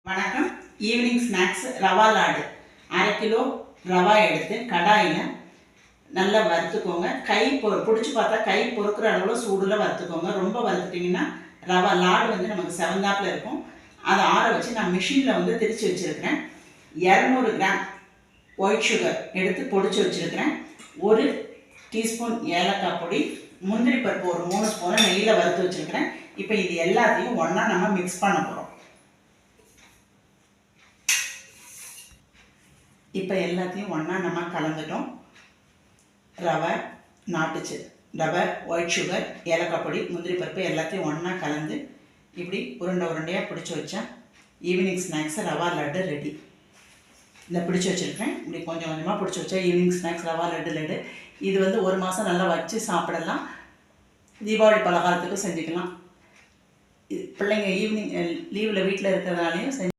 வணக்கம். Evening snacks rava laddu. 1/2 kilo rava எடுத்து கடாயில் நல்லா வறுத்துக்கோங்க. கை பிடிச்சி பார்த்தா கை பொறுக்கிற அளவில் சூடில் வறுத்துக்கோங்க. ரொம்ப வறுத்துட்டிங்கன்னா ரவா லாடு நமக்கு செவந்தாப்பில் இருக்கும். அதை ஆற வச்சு நான் மிஷினில் திரித்து வச்சுருக்கிறேன். 200 கிராம் ஒயிட் சுகர் எடுத்து பொடிச்சு வச்சுருக்கிறேன். 1 டீஸ்பூன் ஏலக்காய் பொடி, முந்திரி பருப்பு ஒரு 3 ஸ்பூனை நெய்யில் வறுத்து வச்சுருக்கிறேன். இப்போ இது எல்லாத்தையும் ஒன்றா நம்ம மிக்ஸ் பண்ண போகிறோம். இப்போ எல்லாத்தையும் ஒன்றா நம்ம கலந்துட்டோம். ரவை, ரவை, ஒயிட் சுகர், ஏலக்காய் பொடி, முந்திரி பருப்பு எல்லாத்தையும் ஒன்றா கலந்து இப்படி உருண்டையாக பிடிச்சி வச்சா evening snacks rava laddu ready. இதை பிடிச்சி வச்சுருக்கேன். இப்படி கொஞ்சம் கொஞ்சமாக பிடிச்சி வச்சா ஈவினிங் ஸ்நாக்ஸ் ரவா லட்டு. இது 1 மாதம் நல்லா வச்சு சாப்பிடலாம். தீபாவளி பலகாரத்துக்கும் செஞ்சுக்கலாம். பிள்ளைங்க ஈவினிங் லீவில் வீட்டில் இருக்கிறதுனாலையும்